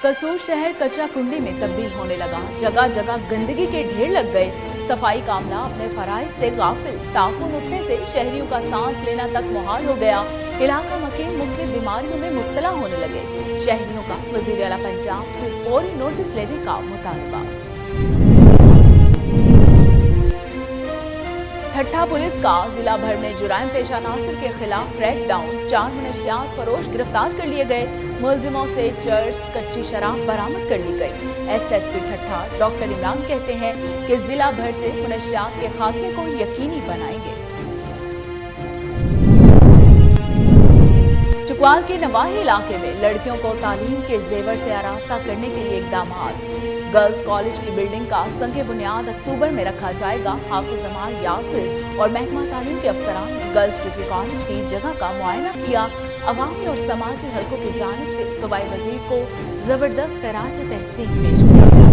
कसूर शहर कचरा कुंडी में तब्दील होने लगा। जगह जगह गंदगी के ढेर लग गए। सफाई कामला अपने फराइज से गाफिल। ताउन उठने से शहरियों का सांस लेना तक मुहाल हो गया। इलाका मकीन मुख्तलिफ बीमारियों में मुब्तला होने लगे। शहरियों का वज़ीर आला पंजाब से फौरी नोटिस लेने का मुतालबा। ठट्ठा पुलिस का जिला भर में जुराइम पेशा अनासर के खिलाफ क्रैकडाउन। 4 मनशियात फरोश गिरफ्तार कर लिए गए। मुलजिमों से चर्स, कच्ची शराब बरामद कर ली गई। SSP ठट्ठा डॉक्टर इमरान कहते हैं कि जिला भर से मनशियात के खात्मे को यकीनी बनाएंगे। चुकवाल के नवाही इलाके में लड़कियों को तालीम के जेवर से आरास्ता करने के लिए इकदाम। गर्ल्स कॉलेज की बिल्डिंग का संग बुनियाद अक्टूबर में रखा जाएगा। हाफिज जमाल यासिर और महकमा तालीम के अफसरान ने गर्ल्स डिग्री कॉलेज की जगह का मुआयना किया। अवामी और समाजी हलकों की जानिब से सूबाई वजीर को जबरदस्त खराज तहसीन पेश किया गया।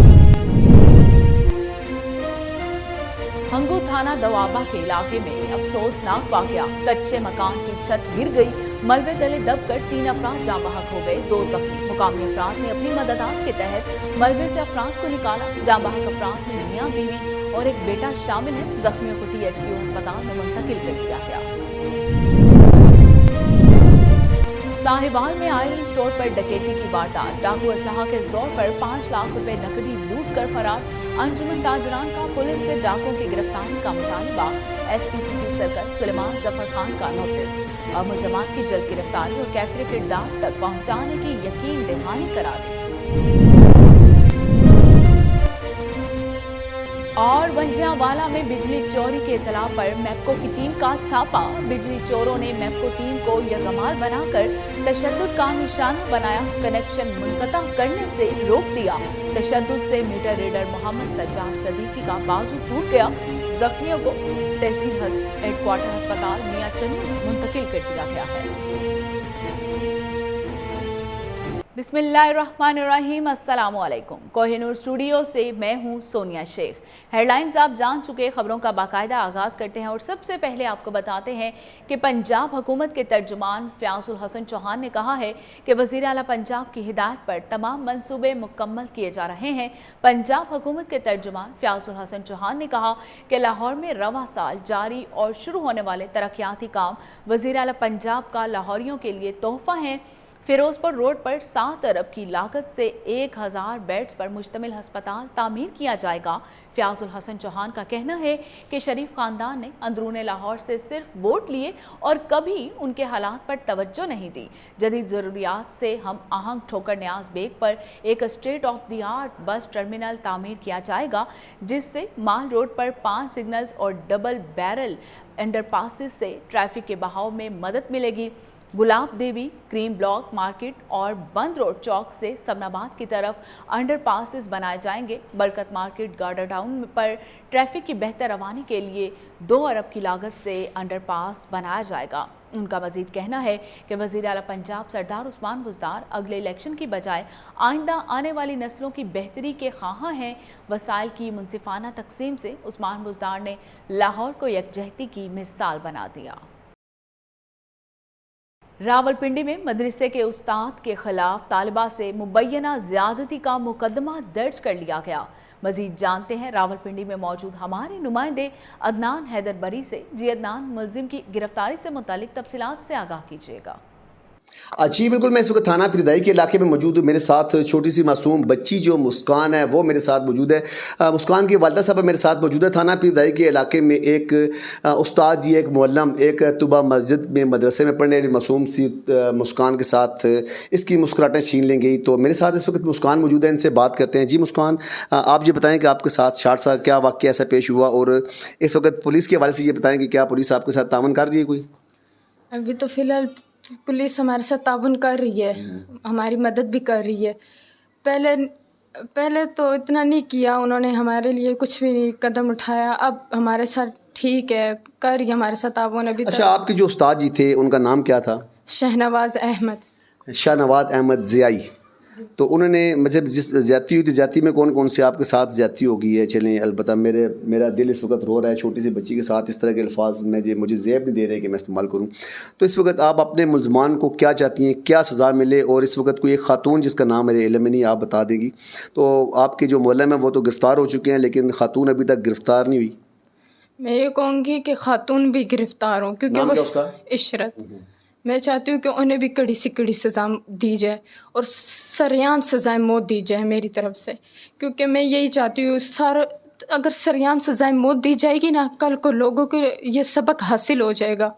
हंगू थाना दवाबा के इलाके में अफसोसनाक वाकया। कच्चे मकान की छत गिर गई। मलबे तले दबकर 3 अफराद जाँ बहक हो गए, 2 जख्मी। मुकामी अफराद ने अपनी मददात के तहत मलबे से अफराद को निकाला। जाँ बहक अफराद में मियाँ बीवी और एक बेटा शामिल है। जख्मियों को THQ अस्पताल में मुंतकिल कर दिया गया। साहिवाल में आयरन स्टोर पर डकैती की वारदात। डाकू असलहा के जोर पर 5 लाख रुपए नकदी लूट कर फरार। अंजुमन ताजरान का पुलिस से डाकुओं की गिरफ्तारी का मुतालबा। SP city circle Suleman Zafar Khan का नोटिस। मुलजमान की जल्द गिरफ्तारी और कैफरे किरदार तक पहुंचाने की यकीन दहानी करा दी। और वंजियावाला में बिजली चोरी के इतला पर मैप्को की टीम का छापा। बिजली चोरों ने मैप्को टीम को यरगमाल बनाकर तशद्दुद का निशाना बनाया। कनेक्शन मुनक़ता करने से रोक दिया। तशद्दुद से मीटर रीडर मोहम्मद सज्जाद सदीकी का बाजू टूट गया। जख्मियों को तहसील हेडक्वार्टर अस्पताल मियां चन्नू में मुंतकिल कर दिया गया है। बिस्मिल्लाहिर्रहमानिर्रहीम, अस्सलामु अलैकुम। कोहिनूर स्टूडियो से मैं हूं सोनिया शेख। हेडलाइंस आप जान चुके, खबरों का बाकायदा आगाज़ करते हैं और सबसे पहले आपको बताते हैं कि पंजाब हुकूमत के तर्जुमान फ़याज़ुल हसन चौहान ने कहा है कि वज़ीर आला पंजाब की हिदायत पर तमाम मंसूबे मुकम्मल किए जा रहे हैं। पंजाब हुकूमत के तर्जुमान फ़याज़ुल हसन चौहान ने कहा कि लाहौर में रवां साल जारी और शुरू होने वाले तरक्याती काम वज़ीर आला पंजाब का लाहौरियों के लिए तोहफ़ा है। फिरोजपुर रोड पर 7 अरब की लागत से 1000 बेड्स पर मुश्तमिल हस्पताल तामीर किया जाएगा। फ़याज़ुल हसन चौहान का कहना है कि शरीफ खानदान ने अंदरूने लाहौर से सिर्फ वोट लिए और कभी उनके हालात पर तवज्जो नहीं दी। जदीद ज़रूरियात से हम आहंग ठोकर न्याज बेग पर एक state of the art bus terminal तामीर किया जाएगा, जिससे माल रोड पर 5 सिग्नल्स और डबल बैरल अंडरपासेस से ट्रैफिक के बहाव में मदद मिलेगी। गुलाब देवी, क्रीम ब्लॉक मार्केट और बंद रोड चौक से सबनाबाद की तरफ अंडरपासेस बनाए जाएंगे। बरकत मार्केट गार्डन टाउन पर ट्रैफिक की बेहतर रवानी के लिए 2 अरब की लागत से अंडरपास बनाया जाएगा। उनका मजीद कहना है कि वज़ीर आला पंजाब सरदार उस्मान बुज़दार अगले इलेक्शन की बजाय आइंदा आने वाली नस्लों की बेहतरी के ख्वाहां हैं। वसाइल की मुनसिफाना तकसीम से उस्मान बुज़दार ने लाहौर को यकजहती की मिसाल बना दिया। रावलपिंडी में मदरसे के उस्ताद के खिलाफ तालिबा से मुबैना ज़्यादती का मुकदमा दर्ज कर लिया गया। मजीद जानते हैं रावलपिंडी में मौजूद हमारे नुमाइंदे अदनान हैदर बरी से। जी अदनान, मुलजिम की गिरफ्तारी से मुतालिक तफसीलात से आगाह कीजिएगा। जी बिल्कुल, मैं इस वक्त थाना पिरदाई के इलाके में मौजूद हूँ। मेरे साथ छोटी सी मासूम बच्ची जो मुस्कान है वो मेरे साथ मौजूद है। मुस्कान की वालदा साहब मेरे साथ मौजूद है। थाना पिरदाई के इलाके में एक उस्ताद जी, एक मुअल्लम, एक तुबा मस्जिद में मदरसे में पढ़ने वाली मासूम सी मुस्कान के साथ इसकी मुस्कुराहटें छीन ली गई। तो मेरे साथ इस वक्त मुस्कान मौजूद है, इनसे बात करते हैं। जी मुस्कान, आप ये बताएँ कि आपके साथ शार्ट सा क्या वाक़या ऐसा पेश हुआ, और इस वक्त पुलिस के हवाले से ये बताएँ कि क्या पुलिस आपके साथ तावन कर रही है कोई? अभी तो फ़िलहाल पुलिस हमारे साथ ताउन कर रही है, हमारी मदद भी कर रही है। पहले तो इतना नहीं किया उन्होंने, हमारे लिए कुछ भी नहीं कदम उठाया। अब हमारे साथ ठीक है, कर रही है हमारे साथ ताउन अभी। अच्छा, आपके जो उस्ताद जी थे उनका नाम क्या था? शाहनवाज अहमद। शाहनवाज अहमद ज़ियाई। تو انہوں نے مطلب جس زیادتی ہوئی تھی، زیادتی میں کون کون سے آپ کے ساتھ زیادتی ہو گئی ہے؟ چلیں البتہ میرا دل اس وقت رو رہا ہے چھوٹی سی بچی کے ساتھ اس طرح کے الفاظ مجھے زیب نہیں دے رہے کہ میں استعمال کروں. تو اس وقت آپ اپنے ملزمان کو کیا چاہتی ہیں، کیا سزا ملے؟ اور اس وقت کوئی ایک خاتون جس کا نام میرے علم میں نہیں، آپ بتا دے گی. تو آپ کے جو معلم ہیں وہ تو گرفتار ہو چکے ہیں، لیکن خاتون ابھی تک گرفتار نہیں ہوئی. میں یہ کہوں گی کہ خاتون بھی گرفتار ہوں، کیونکہ نام وہ کیا اس کا؟ عشرت. میں چاہتی ہوں کہ انہیں بھی کڑی سے کڑی سزا دی جائے اور سریعام سزائے موت دی جائے میری طرف سے، کیونکہ میں یہی چاہتی ہوں اگر سریعام سزائے موت دی جائے گی نا، کل کو لوگوں کو یہ سبق حاصل ہو جائے گا.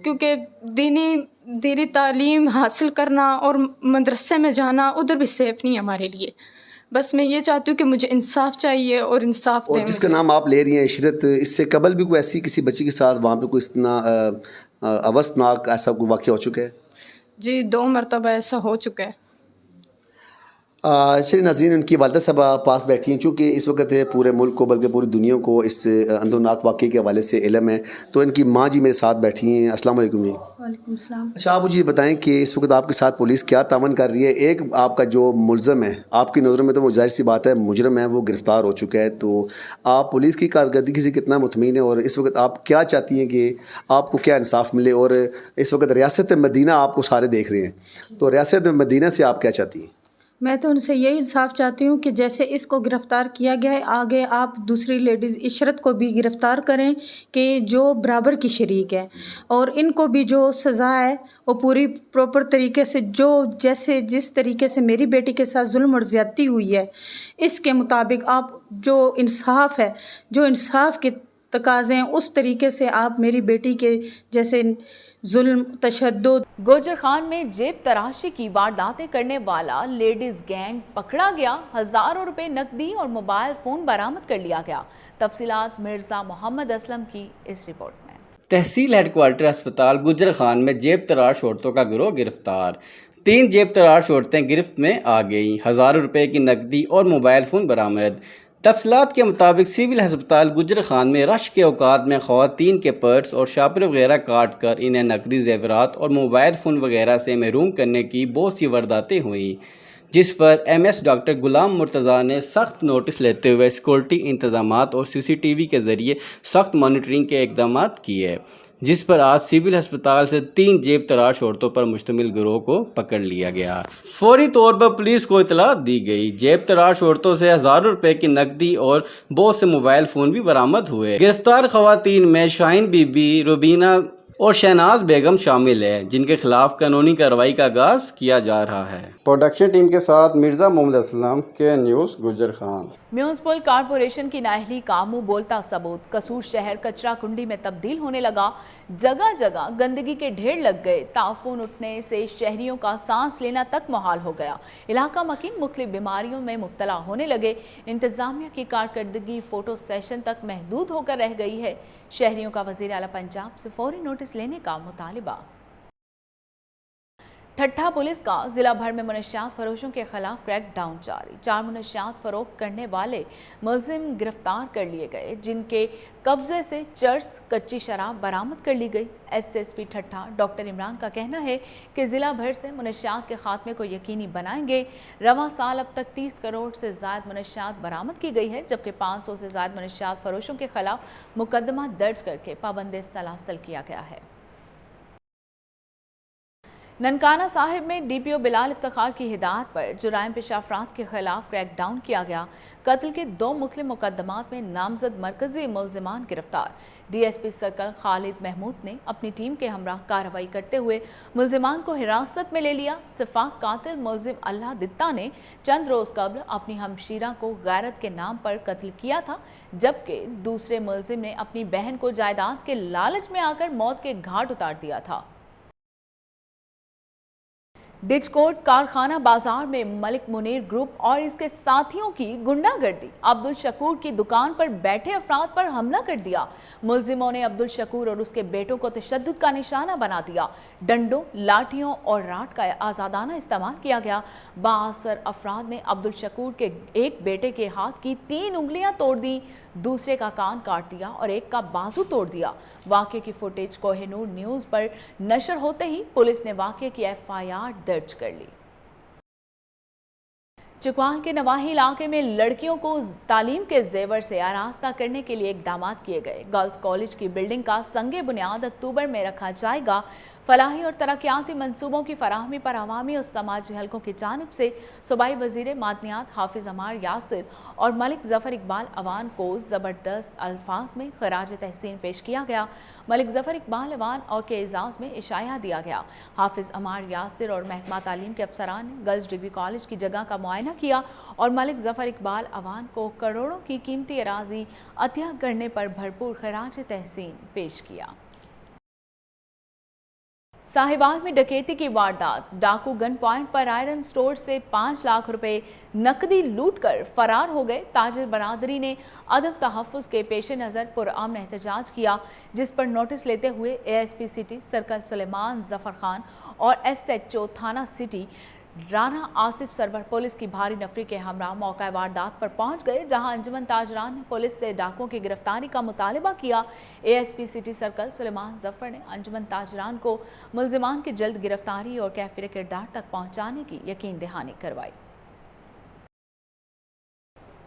کیونکہ دینی تعلیم حاصل کرنا اور مدرسے میں جانا ادھر بھی سیف نہیں ہے ہمارے لیے. بس میں یہ چاہتی ہوں کہ مجھے انصاف چاہیے اور انصاف اور دیں جس کا مجھے. نام آپ لے رہی ہیں عشرت، اس سے قبل بھی کوئی ایسی کسی بچی کے ساتھ وہاں پہ کوئی اتنا اوستناک ایسا کوئی واقعہ ہو چکا ہے؟ جی 2 مرتبہ ایسا ہو چکا ہے. چلیے ناظرین، ان کی والدہ صاحب پاس بیٹھی ہیں. چونکہ اس وقت پورے ملک کو بلکہ پوری دنیا کو اس اندروناک واقعے کے حوالے سے علم ہے، تو ان کی ماں جی میرے ساتھ بیٹھی ہیں. السلام علیکم جی. وعلیکم السلام. اچھا، آپ مجھے یہ بتائیں کہ اس وقت آپ کے ساتھ پولیس کیا تعاون کر رہی ہے؟ ایک آپ کا جو ملزم ہے، آپ کی نظروں میں تو وہ ظاہر سی بات ہے مجرم ہے، وہ گرفتار ہو چکا ہے، تو آپ پولیس کی کارکردگی سے کتنا مطمئن ہیں؟ اور اس وقت آپ کیا چاہتی ہیں کہ آپ کو کیا انصاف ملے؟ اور اس وقت ریاست مدینہ آپ کو سارے دیکھ رہے ہیں، تو ریاست مدینہ سے آپ کیا چاہتی ہیں؟ میں تو ان سے یہی انصاف چاہتی ہوں کہ جیسے اس کو گرفتار کیا گیا ہے، آگے آپ دوسری لیڈیز عشرت کو بھی گرفتار کریں کہ جو برابر کی شریک ہے، اور ان کو بھی جو سزا ہے وہ پوری پراپر طریقے سے، جس طریقے سے میری بیٹی کے ساتھ ظلم اور زیادتی ہوئی ہے، اس کے مطابق آپ جو انصاف کے تقاضے ہیں اس طریقے سے آپ میری بیٹی کے جیسے ظلم، تشدد. گوجر خان میں جیب تراشی کی وارداتیں کرنے والا لیڈیز گینگ پکڑا گیا. ہزاروں روپے نقدی اور موبائل فون برآمد کر لیا گیا. تفصیلات مرزا محمد اسلم کی اس رپورٹ میں. تحصیل ہیڈ کوارٹر اسپتال گجر خان میں جیب تراش عورتوں کا گروہ گرفتار. 3 جیب تراش عورتیں گرفت میں آ گئیں. ہزاروں روپے کی نقدی اور موبائل فون برآمد. تفصیلات کے مطابق سول ہسپتال گجر خان میں رش کے اوقات میں خواتین کے پرس اور شاپر وغیرہ کاٹ کر انہیں نقدی زیورات اور موبائل فون وغیرہ سے محروم کرنے کی بہت سی وارداتیں ہوئیں، جس پر M S doctor Ghulam Murtaza نے سخت نوٹس لیتے ہوئے سیکورٹی انتظامات اور CCTV کے ذریعے سخت مانیٹرنگ کے اقدامات کیے، جس پر آج سول ہسپتال سے 3 جیب تراش عورتوں پر مشتمل گروہ کو پکڑ لیا گیا. فوری طور پر پولیس کو اطلاع دی گئی. جیب تراش عورتوں سے ہزاروں روپے کی نقدی اور بہت سے موبائل فون بھی برآمد ہوئے. گرفتار خواتین میں شاہین بی بی، روبینہ اور شہناز بیگم شامل ہیں، جن کے خلاف قانونی کارروائی کا آغاز کیا جا رہا ہے. پروڈکشن ٹیم کے ساتھ مرزا محمد اسلم، کے نیوز گجر خان. میونسپل کارپوریشن کی نااہلی کا منہ بولتا ثبوت. قصور شہر کچرا کنڈی میں تبدیل ہونے لگا. جگہ جگہ گندگی کے ڈھیر لگ گئے. تعفن اٹھنے سے شہریوں کا سانس لینا تک محال ہو گیا. علاقہ مکین مختلف بیماریوں میں مبتلا ہونے لگے. انتظامیہ کی کارکردگی فوٹو سیشن تک محدود ہو کر رہ گئی ہے. شہریوں کا وزیر اعلیٰ پنجاب سے فوری نوٹس لینے کا مطالبہ. ٹھٹھہ پولیس کا ضلع بھر میں منشیات فروشوں کے خلاف کریک ڈاؤن جاری. 4 منشیات فروخت کرنے والے ملزم گرفتار کر لیے گئے، جن کے قبضے سے چرس، کچی شراب برآمد کر لی گئی. SSP ٹھٹھہ ڈاکٹر عمران کا کہنا ہے کہ ضلع بھر سے منشیات کے خاتمے کو یقینی بنائیں گے. رواں سال اب تک 30 کروڑ سے زائد منشیات برآمد کی گئی ہے، جبکہ 500 سے زائد منشیات فروشوں کے خلاف مقدمہ درج کر کے پابند سلاسل کیا گیا ہے. ننکانہ صاحب میں DPO بلال افتخار کی ہدایت پر جرائم پیشہ افراد کے خلاف کریک ڈاؤن کیا گیا. قتل کے 2 مختلف مقدمات میں نامزد مرکزی ملزمان گرفتار. DSP سرکل خالد محمود نے اپنی ٹیم کے ہمراہ کارروائی کرتے ہوئے ملزمان کو حراست میں لے لیا. سفاق قاتل ملزم اللہ دتا نے چند روز قبل اپنی ہمشیرہ کو غیرت کے نام پر قتل کیا تھا، جبکہ دوسرے ملزم نے اپنی بہن کو جائیداد کے لالچ میں آ کر موت کے گھاٹ اتار دیا تھا. ڈچ کوٹ کارخانہ بازار میں ملک منیر گروپ اور اس کے ساتھیوں کی گنڈا گردی. عبدالشکور کی دکان پر بیٹھے افراد پر حملہ کر دیا. ملزموں نے عبدالشکور اور اس کے بیٹوں کو تشدد کا نشانہ بنا دیا. ڈنڈوں، لاٹھیوں اور راڈ کا آزادانہ استعمال کیا گیا. بااثر افراد نے عبدالشکور کے ایک بیٹے کے ہاتھ کی 3 انگلیاں توڑ دیں، دوسرے کا کان کاٹ دیا اور ایک کا بازو توڑ دیا. واقعے کی فوٹیج کوہ نور نیوز پر نشر ہوتے ہی پولیس نے واقعے کی FIR درج کر لی. चिकवाल के नवाही इलाके में लड़कियों को तालीम के जेवर से आरास्ता करने के लिए इकदामात किए गए। गर्ल्स कॉलेज की बिल्डिंग का संगे बुनियाद अक्टूबर में रखा जाएगा। फलाही और तरक्याती मंसूबों की फराहमी पर अवामी और समाजी हलकों की जानिब से सूबाई वजीर मादनियात हाफिज अमार यासिर और मलिक जफर इकबाल अवान को ज़बरदस्त अल्फाज में खराज तहसीन पेश किया गया। मलिक जफर इकबाल अवान और के एजाज़ में इशाया दिया गया। हाफिज अमार यासिर और महकमा तालीम के अफसरान ने गर्ल्स डिग्री कॉलेज की जगह का मुआयना किया और मलिक जफर इकबाल अवान को करोड़ों की कीमती अराजी अतिया करने पर भरपूर खराज तहसीन पेश किया। साहिवाल में डकैती की वारदात। डाकू गन पॉइंट पर आयरन स्टोर से 5 लाख रुपए नकदी लूटकर फरार हो गए। ताजिर बरादरी ने अदम तहफ़्फ़ुज़ के पेश नज़र पुरअमन एहतजाज किया, जिस पर नोटिस लेते हुए ASP city circle Suleman Zafar Khan और SHO थाना सिटी राना आसिफ सरवर पुलिस की भारी नफरी के हमरा मौका वारदात पर पहुंच गए, जहां अंजुमन ताजरान ने पुलिस से डाकुओं की गिरफ्तारी का मुतालबा किया। ASP city circle Suleman Zafar ने अंजुमन ताजरान को मुल्जिमान की जल्द गिरफ्तारी और कैफिर किरदार तक पहुंचाने की यकीन दहानी करवाई।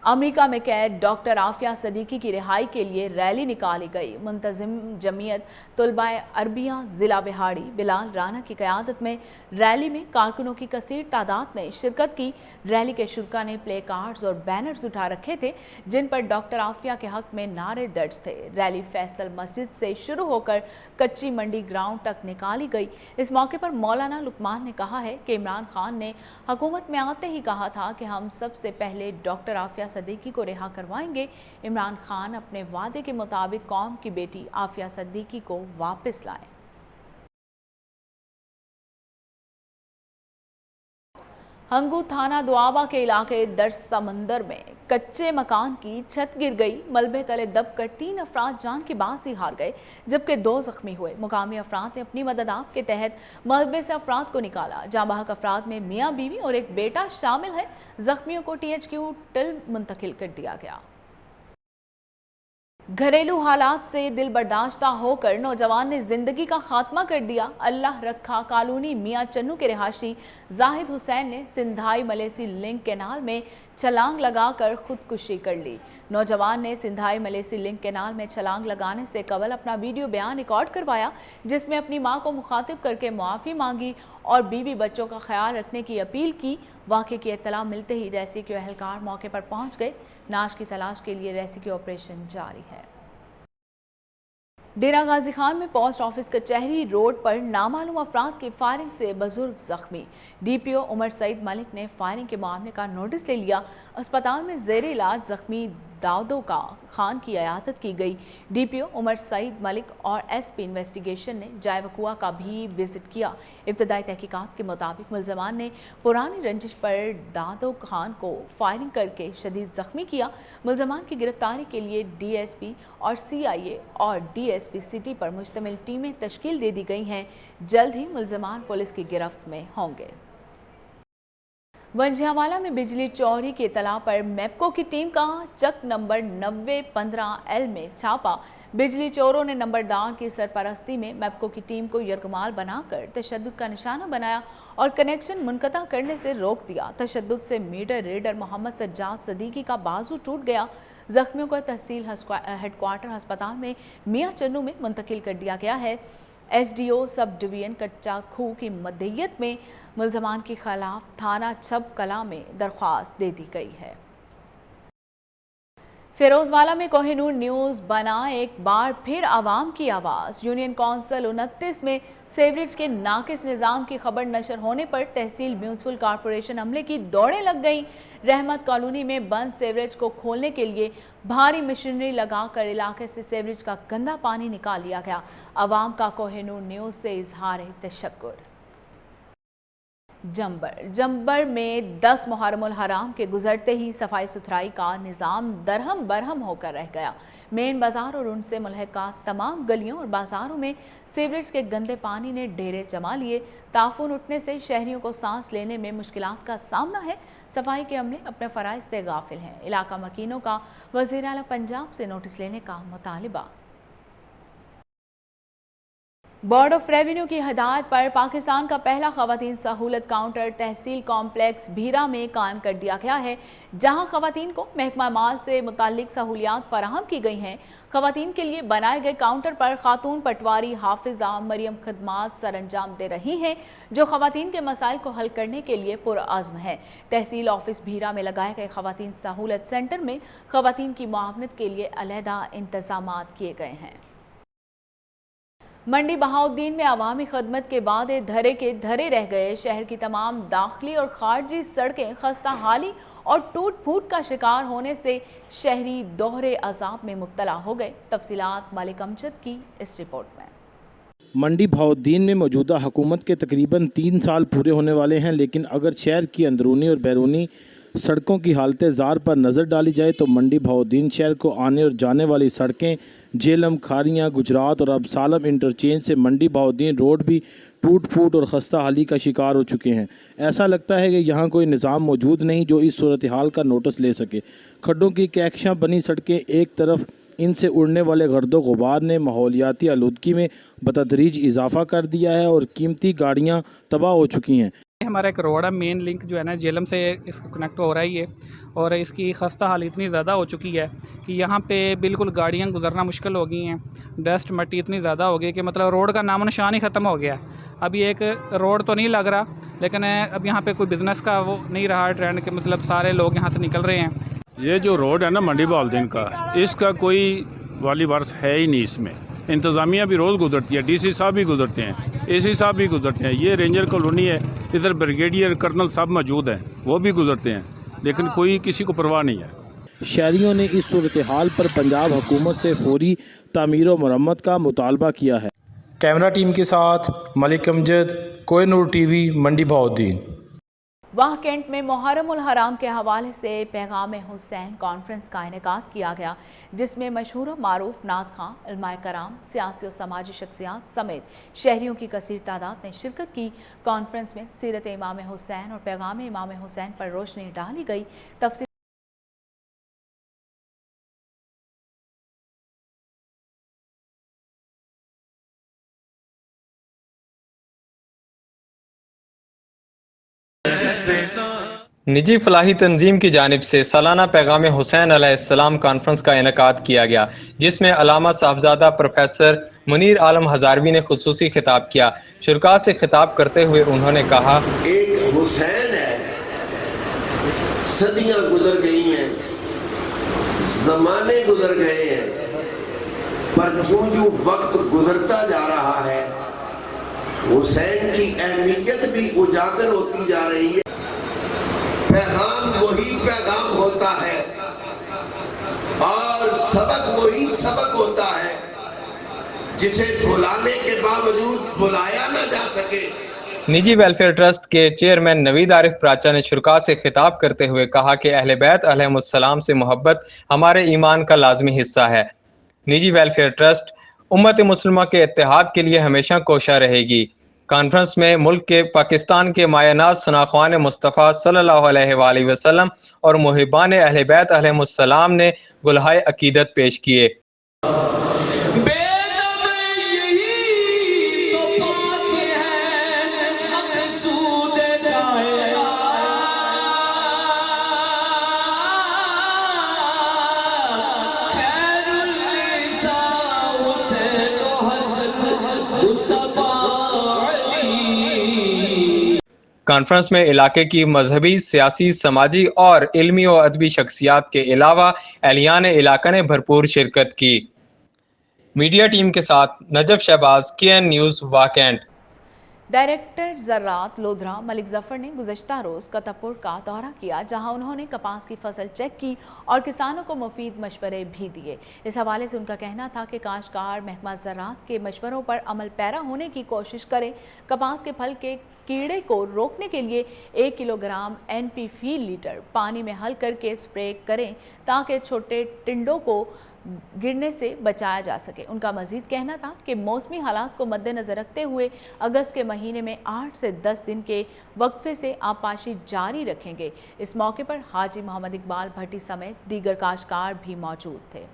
अमेरिका में कैद डॉक्टर आफिया सदीकी की रिहाई के लिए रैली निकाली गई। मुंतजिम जमीयत तुलबाए अरबिया जिला बिहाड़ी बिलाल राना की क़यादत में रैली में कारकुनों की कसीर तादाद ने शिरकत की। रैली के शुरा ने प्ले कार्ड्स और बैनर्स उठा रखे थे, जिन पर डॉक्टर आफिया के हक में नारे दर्ज थे। रैली फैसल मस्जिद से शुरू होकर कच्ची मंडी ग्राउंड तक निकाली गई। इस मौके पर मौलाना लुकमान ने कहा है कि इमरान खान ने हुकूमत में आते ही कहा था कि हम सबसे पहले डॉक्टर आफिया सदीकी को रिहा करवाएंगे। इमरान खान अपने वादे के मुताबिक कौम की बेटी आफिया सदीकी को वापस लाए। हंगू थाना दुआबा के इलाके दर्श समंदर में कच्चे मकान की छत गिर गई। मलबे तले दबकर 3 अफराद जान की बाजी हार गए, जबकि 2 जख्मी हुए। मुकामी अफराद ने अपनी मदद आप के तहत मलबे से अफराद को निकाला। जाँ बहक अफराद में मियाँ बीवी और एक बेटा शामिल है। जख्मियों को THQ टिल मुंतकिल कर दिया गया। घरेलू हालात से दिल बर्दाश्ता होकर नौजवान ने जिंदगी का खात्मा कर दिया। अल्लाह रखा कॉलोनी मियाँ चन्नू के रिहायशी जाहिद हुसैन ने सिंधाई मलेसी लिंक कैनाल में छलांग लगाकर खुदकुशी कर ली। नौजवान ने सिंधाई मलेसी लिंक कैनाल में छलांग लगाने से कबल अपना वीडियो बयान रिकॉर्ड करवाया, जिसमें अपनी मां को मुखातिब करके मुआफ़ी मांगी और बीवी बच्चों का ख्याल रखने की अपील की। वाक़े की इत्तला मिलते ही रेस्क्यू एहलकार मौके पर पहुंच गए। नाश की तलाश के लिए रेस्क्यू ऑपरेशन जारी है। डेरा गाजी खान में पोस्ट ऑफिस कचहरी रोड पर नामालूम अफराद की फायरिंग से बुजुर्ग जख्मी। DPO उमर सईद मलिक ने फायरिंग के मामले का नोटिस ले लिया। अस्पताल में ज़ेरे इलाज जख्मी दाऊदो का खान की इयादत की गई। DPO उमर सईद मलिक और SP इन्वेस्टिगेशन ने जाय वकुआ का भी विजिट किया। इब्तदाई तहकीकात के मुताबिक मुल्ज़मान ने पुरानी रंजिश पर दाऊदो खान को फायरिंग करके शदीद जख्मी किया। मुल्ज़मान की गिरफ्तारी के लिए DSP और CIA और DSP सिटी पर मुश्तमिल टीमें तश्कील दे दी गई हैं। जल्द ही मुल्ज़मान पुलिस की गिरफ्त में होंगे। वंजियावाला में बिजली चोरी की इतला पर मैप्को की टीम का चक नंबर 9015L में छापा। बिजली चोरों ने नंबरदार की सरपरस्ती में मैप्को की टीम को यरगमाल बनाकर तशद्दुद का निशाना बनाया और कनेक्शन मुनक़ता करने से रोक दिया। तशद्दुद से मीटर रीडर मोहम्मद सज्जाद सदीकी का बाजू टूट गया। जख्मियों को तहसील हेडक्वार्टर अस्पताल में मियाँ चन्नू में मुंतकिल कर दिया गया है। SDO सब डिवीजन कच्चा खूह की मदहियत में मुल्ज़मान के खिलाफ थाना छब कला में दरख्वास्त दे दी गई है। फिरोजवाला में कोहिनूर न्यूज़ बना एक बार फिर आवाम की आवाज़। यूनियन कौंसिल 29 में सेवरेज के नाकिस निज़ाम की खबर नशर होने पर तहसील म्यूनसिपल कॉरपोरेशन अमले की दौड़ें लग गई। रहमत कॉलोनी में बंद सेवरेज को खोलने के लिए भारी मशीनरी लगाकर इलाके से सेवरेज का गंदा पानी निकाल लिया गया। आवाम का कोहिनूर न्यूज़ से इजहार तशक्कुर। जंबर में 10 मुहर्रमुल हराम के गुजरते ही सफाई सुथराई का निज़ाम दरहम बरहम होकर रह गया। मेन बाजार और उनसे मुल्हिका तमाम गलियों और बाजारों में सीवरेज के गंदे पानी ने डेरे जमा लिए। ताफून उठने से शहरियों को सांस लेने में मुश्किलात का सामना है। सफाई के अमले अपने फ़राइज़ से गाफिल हैं। इलाका मकीनों का वज़ीर आला पंजाब से नोटिस लेने का मुतालिबा। बोर्ड ऑफ रेवेन्यू की हदायत पर पाकिस्तान का पहला खवातीन सहूलत काउंटर तहसील कॉम्प्लेक्स भीरा में कायम कर दिया गया है, जहां खवातीन को महकमा माल से मुताल्लिक सहूलियात फराहम की गई हैं। खवातीन के लिए बनाए गए काउंटर पर खातून पटवारी हाफिजा मरियम खदमात सर अंजाम दे रही हैं, जो खवातीन के मसाइल को हल करने के लिए पुरअज़्म है। तहसील ऑफिस भीरा में लगाए गए खवातीन सहूलत सेंटर में खवातीन की मुआवनत के लिए अलहदा इंतजामात किए गए हैं। मंडी बहाउद्दीन में अवामी खदमत के बाद धरे के धरे रह गए। शहर की तमाम दाखिली और खारजी सड़कें खस्ता हाली और टूट फूट का शिकार होने से शहरी दोहरे अजाब में मुब्तला हो गए। तफसीलात मलिक अमजद की इस रिपोर्ट में। मंडी बहाउद्दीन में मौजूदा हुकूमत के तकरीबन 3 साल पूरे होने वाले हैं, लेकिन अगर शहर की अंदरूनी और बैरूनी सड़कों की हालत ज़ार पर नज़र डाली जाए तो मंडी बहाउद्दीन शहर को आने और जाने वाली सड़कें जेलम, खारियाँ, गुजरात और अब सालम इंटरचेंज से मंडी बहाउद्दीन रोड भी टूट फूट और खस्ता हाली का शिकार हो चुके हैं। ऐसा लगता है कि यहाँ कोई निज़ाम मौजूद नहीं जो इस सूरत हाल का नोटिस ले सके। खड्डों की कैक्शां बनी सड़कें एक तरफ, इनसे उड़ने वाले गर्दो गुबार ने माहौलियाती आलूदगी में बतदरीज इजाफा कर दिया है और कीमती गाड़ियाँ तबाह हो चुकी हैं। हमारा एक रोड है, मेन लिंक जो है ना जेलम से इसको कनेक्ट हो रहा ही है और इसकी खस्ता हाल इतनी ज़्यादा हो चुकी है कि यहाँ पे बिल्कुल गाड़ियाँ गुजरना मुश्किल हो गई हैं। डस्ट मट्टी इतनी ज़्यादा हो गई कि मतलब रोड का नामो निशान ही ख़त्म हो गया। अभी एक रोड तो नहीं लग रहा, लेकिन अब यहाँ पे कोई बिज़नेस का वो नहीं रहा ट्रेंड के, मतलब सारे लोग यहाँ से निकल रहे हैं। ये जो रोड है ना मंडी बहाउद्दीन का, इसका कोई वाली वारस है ही नहीं। इसमें इंतज़ामिया भी रोज़ गुजरती है, डीसी साहब भी गुजरते हैं, एसी साहब भी गुजरते हैं। ये रेंजर कॉलोनी है, इधर ब्रिगेडियर कर्नल साहब मौजूद हैं, वो भी गुजरते हैं, लेकिन कोई किसी को परवाह नहीं है। शहरियों ने इस सूरत हाल पर पंजाब हुकूमत से फौरी तामीर व मरम्मत का मुतालबा किया है। कैमरा टीम के साथ मलिक अमजद, कोहिनूर टीवी, मंडी बहाउद्दीन। वाह कैंट में मुहर्रम उल हराम के हवाले से पैगाम हुसैन कॉन्फ्रेंस का इनेकाद किया गया, जिसमें मशहूर मारूफ नात खां, उलमाए कराम, सियासी और समाजी शख्सियात समेत शहरियों की कसीर तादाद ने शिरकत की। कॉन्फ्रेंस में सीरत इमाम हुसैन और पैगाम इमाम हुसैन पर रोशनी डाली गई। तफसील निजी फलाही तंजीम की जानिब से सालाना पैगाम हुसैन अलैहिस्सलाम कॉन्फ्रेंस का इनेकाद किया गया, जिसमें अलामा साहबजादा प्रोफेसर मुनीर आलम हजारवी ने खुसूसी खिताब किया। शुरका से खिताब करते हुए उन्होंने कहा, एक हुसैन है, सदियां गुजर गई हैं, जमाने गुजर गए हैं, पर जो वक्त गुजरता जा रहा है हुसैन की अहमियत भी उजागर होती जा रही है। पैगाम वही पैगाम होता है और सबक वही सबक होता है जिसे भुलाने के बावजूद भुलाया न जा सके। निजी वेलफेयर ट्रस्ट के चेयरमैन नवीद आरिफ प्राचा ने शुरका से खिताब करते हुए कहा कि अहले बैत अलैहिमुस्सलाम से मोहब्बत हमारे ईमान का लाजमी हिस्सा है। निजी वेलफेयर ट्रस्ट उम्मत मुस्लिमा के इत्तेहाद के लिए हमेशा कोशा रहेगी। कॉन्फ्रेंस में मुल्क के पाकिस्तान के मायनाज सनाख्वान मुस्तफ़ा सल्लल्लाहु अलैहि वसल्लम और मुहिबान अहले बैत अलैहिमुस्सलाम ने गुलहाए अकीदत पेश किए। कॉन्फ्रेंस में इलाके की मजहबी, सियासी, समाजी और इल्मी और अदबी शख्सियात के अलावा एहलियान इलाका ने भरपूर शिरकत की। मीडिया टीम के साथ नजफ शहबाज, KN न्यूज़, वाकेंट। डायरेक्टर ज़राअत लोधरा मलिक ज़फ़र ने गुज़श्ता रोज़ कतपुर का दौरा किया, जहां उन्होंने कपास की फसल चेक की और किसानों को मुफीद मशवरे भी दिए। इस हवाले से उनका कहना था कि काश्तकार महकमा ज़राअत के मशवरों पर अमल पैरा होने की कोशिश करें। कपास के फल के कीड़े को रोकने के लिए 1 किलोग्राम NP फी लीटर पानी में हल करके स्प्रे करें, ताकि छोटे टिंडों को गिरने से बचाया जा सके। उनका मजीद कहना था कि मौसमी हालात को मद्देनज़र रखते हुए अगस्त के महीने में 8 से 10 दिन के वक्फे से आपाशी जारी रखेंगे। इस मौके पर हाजी मोहम्मद इकबाल भट्टी समेत दीगर काश्तकार भी मौजूद थे।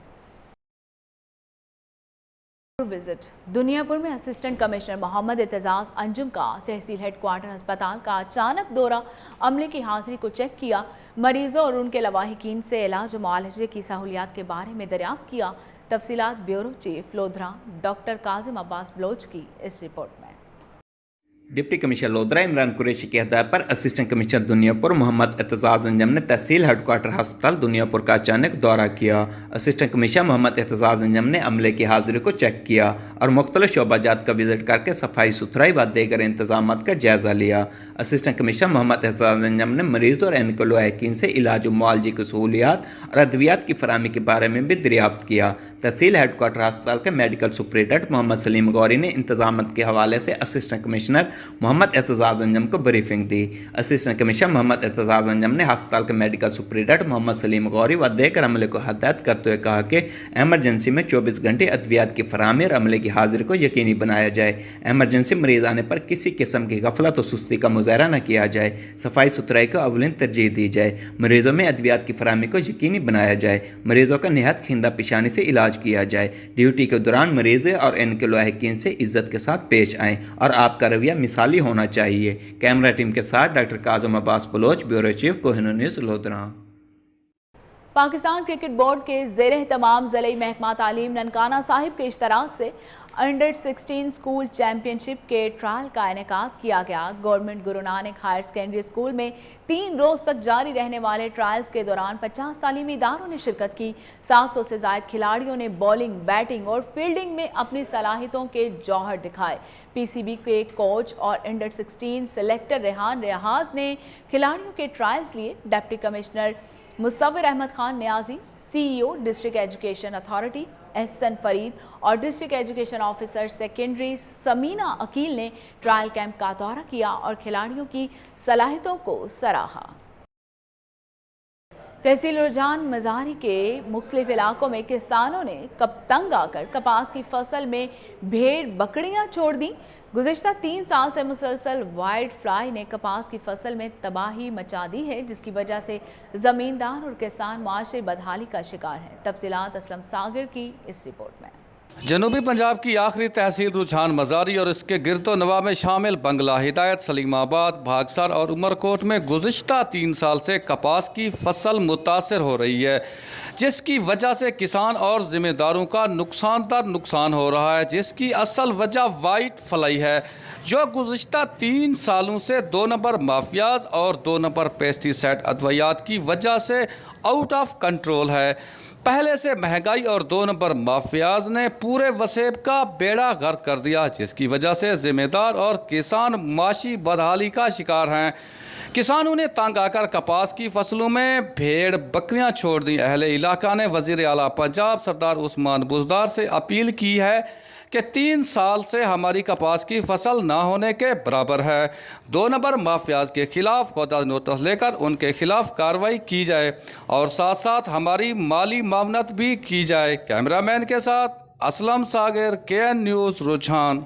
विजिट दुनियापुर में असिस्टेंट कमिश्नर मोहम्मद एतजाज अंजुम का तहसील हेडक्वार्टर अस्पताल का अचानक दौरा, अमले की हाजिरी को चेक किया, मरीजों और उनके लवाहिकीन से इलाज और मुआलजे की सहूलियात के बारे में दरियाफ्त किया। तफसीलात bureau chief Lodhran doctor Kazim Abbas Baloch की इस रिपोर्ट में। डिप्टी कमिश्नर लोधरा इमरान कुरैशी की हदायत पर असिस्टेंट कमिश्नर दुनियापुर मोहम्मद एतजाज अंजम ने तहसील हेडक्वार्टर अस्पताल दुनियापुर का अचानक दौरा किया। असिस्टेंट कमिश्नर मोहम्मद एतजाज अंजम ने अमले की हाजिरी को चेक किया और मुख्तलिफ शोबाजात का विजिट करके सफाई सुथराई व दीगर इंतजाम का जायजा लिया। असिस्टेंट कमिश्नर मोहम्मद एतजाज अंजम ने मरीज और इनके लवाहिकीन से इलाज और मुआलजे की सहूलियात और अद्वियात की फराहमी के बारे में भी दरियाफ्त किया। तहसील हेडक्वार्टर अस्पताल के मेडिकल सुपरिटेंडेंट मोहम्मद सलीम गौरी ने इंतजाम के हवाले से असिस्टेंट कमिश्नर मोहम्मद एतजाज अंजम को ब्रीफिंग दी। असिस्टेंट कमिश्नर मोहम्मद एतजाज अंजम ने अस्पताल के मेडिकल सुपरिटेंडेंट मोहम्मद सलीम गौरी व देकर अमले को हदायत करते हुए कहा कि एमरजेंसी में 24 घंटे अद्वियात की फराहमी और अमले की हाजिरी को यकीनी बनाया जाए। एमरजेंसी मरीज आने पर किसी किस्म की गफलत और सुस्ती का मुजाहरा न किया जाए। सफाई सुथराई को अवलिन तरजीह दी जाए। मरीजों में अद्वियात की फराहमी को यकीनी बनाया जाए। मरीजों का निहायत खिंदा पेशानी से इलाज किया जाए। ड्यूटी के दौरान मरीज और इनके लवाहिकीन से इज्जत के साथ पेश आएँ और आपका रवैया मिसाली होना चाहिए। कैमरा टीम के साथ doctor Kazim Abbas Baloch, bureau chief, Kohinoor news, Lodhran. Pakistan cricket board के ज़ेरे तमाम ज़िले महकमा तालीम ननकाना साहिब के इश्तराक से अंडर 16 स्कूल चैम्पियनशिप के ट्रायल का इनेकाद किया गया। Government Guru Nanak higher secondary school में 3 रोज़ तक जारी रहने वाले ट्रायल्स के दौरान 50 तालीमी इदारों ने शिरकत की। 700 से ज़ायद खिलाड़ियों ने बॉलिंग, बैटिंग और फील्डिंग में अपनी सलाहियतों के जौहर दिखाए। पीसीबी के कोच और अंडर 16 सेलेक्टर रेहान रियाज ने खिलाड़ियों के ट्रायल्स लिए। Deputy commissioner Musawwir Ahmad Khan Niazi, CEO district education authority Ahsan Farid और district education officer secondary Samina Aqeel ने ट्रायल कैंप का दौरा किया और खिलाड़ियों की सलाहियतों को सराहा। तहसील रुझान मजारी के मुख्तलिफ इलाकों में किसानों ने तंग आकर कपास की फसल में भेड़ बकरियां छोड़ दी। गुज़िश्ता 3 साल से मुसलसल वाइल्ड फ्लाई ने कपास की फसल में तबाही मचा दी है, जिसकी वजह से ज़मींदार और किसान माशरे बदहाली का शिकार हैं। तफसीलात असलम सागर की इस रिपोर्ट में। जनूबी पंजाब की आखिरी तहसील रुझान मजारी और इसके गिरदो नवा में शामिल बंगला, हिदायत, सलीमाबाद, भागसर और उमरकोट में गुज़िश्ता 3 साल से कपास की फसल मुतासर हो रही है, जिसकी वजह से किसान और ज़िम्मेदारों का नुकसान दर नुकसान हो रहा है, जिसकी असल वजह वाइट फ्लाई है, जो गुज़िश्ता 3 सालों से 2 नंबर माफियाज और 2 नंबर पेस्टिसाइड अद्वियात की वजह से आउट ऑफ कंट्रोल है। पहले से महंगाई और 2 नंबर माफियाज ने पूरे वसेब का बेड़ा गर्क कर दिया, जिसकी वजह से ज़िम्मेदार और किसान माशी बदहाली का शिकार हैं। किसानों ने तंग आकर कपास की फसलों में भेड़ बकरियां छोड़ दी। अहले इलाका ने वज़ीर आला पंजाब सरदार उस्मान बुज़दार से अपील की है कि 3 साल से हमारी कपास की फसल ना होने के बराबर है। 2 नंबर माफियाज के खिलाफ खुदा नोटिस लेकर उनके खिलाफ कार्रवाई की जाए और साथ साथ हमारी माली मामनत भी की जाए। कैमरामैन के साथ असलम सागर, KN न्यूज़, रुझान।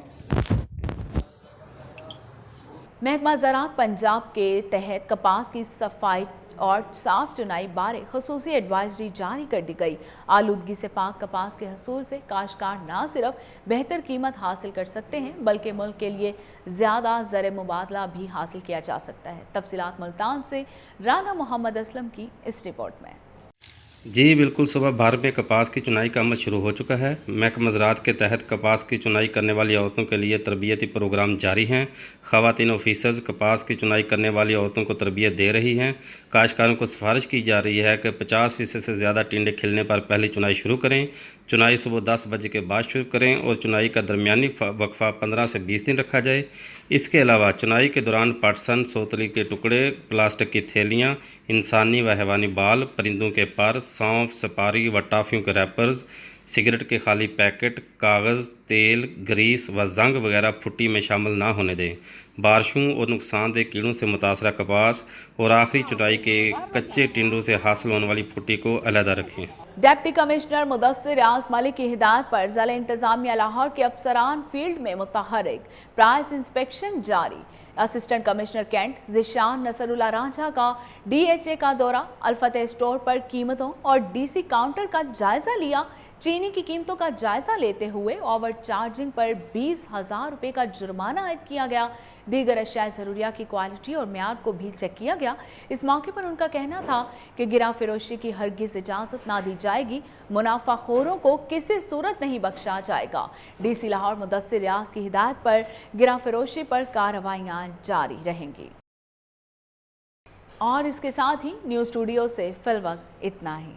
महकमा ज़राअत पंजाब के तहत कपास की सफाई और साफ चुनाई बारे खसूसी एडवाइजरी जारी कर दी गई। आलूदगी से पाक कपास के हसूल से काश्तकार न सिर्फ बेहतर कीमत हासिल कर सकते हैं, बल्कि मुल्क के लिए ज़्यादा ज़र मुबादला भी हासिल किया जा सकता है। तफसीलात मुल्तान से राना मोहम्मद असलम की इस रिपोर्ट में। जी बिल्कुल, सुबह 12 बजे कपास की चुनाई का अमल शुरू हो चुका है। महकमा ज़राअत के तहत कपास की चुनाई करने वाली औरतों के लिए तरबियती प्रोग्राम जारी हैं। ख़वातीन ऑफिसर्स कपास की चुनाई करने वाली औरतों को तरबियत दे रही हैं। काश्तकारों को सिफारिश की जा रही है कि 50% से ज़्यादा टिंडे खिलने पर पहली चुनाई शुरू करें। चुनाई सुबह 10 बजे के बाद शुरू करें और चुनाई का दरमियानी वक्फा 15 से 20 दिन रखा जाए। इसके अलावा चुनाई के दौरान पटसन, सोतली के टुकड़े, प्लास्टिक की थैलियाँ, इंसानी व हैवानी बाल, परिंदों के पर, सौंफ, सुपारी व टॉफ़ियों के रैपर्स, सिगरेट के खाली पैकेट, कागज़, तेल, ग्रीस व जंग वगैरह फुट्टी में शामिल ना होने दें। बारिशों और नुकसानदेह कीड़ों से मुतासरा कपास और आखिरी चुनाई के कच्चे टिंडों से हासिल होने वाली फुट्टी को अलहदा रखें। डिप्टी कमिश्नर मुदस्सिर रियाज मलिक की हिदायत पर ज़िला इंतजामिया लाहौर के अफसरान फील्ड में मुतहर्रिक, प्राइस इंस्पेक्शन जारी। Assistant commissioner cantt Zeeshan Nasrullah Ranjha का DHA का दौरा, अल्फतेह स्टोर पर कीमतों और DC काउंटर का जायजा लिया। चीनी की कीमतों का जायजा लेते हुए ओवर चार्जिंग पर 20,000 रुपये का जुर्माना आयद किया गया। दीगर अशिया ज़रूरिया की क्वालिटी और म्यार को भी चेक किया गया। इस मौके पर उनका कहना था कि गिरा फरोशी की हरगिज़ इजाज़त ना दी जाएगी, मुनाफाखोरों को किसी सूरत नहीं बख्शा जाएगा। DC लाहौर मुदस्सिर रियाज की हिदायत पर गिरा फरोशी पर कार्रवाइयाँ जारी रहेंगी। और इसके साथ ही न्यूज़ स्टूडियो से फिलवक्त इतना ही।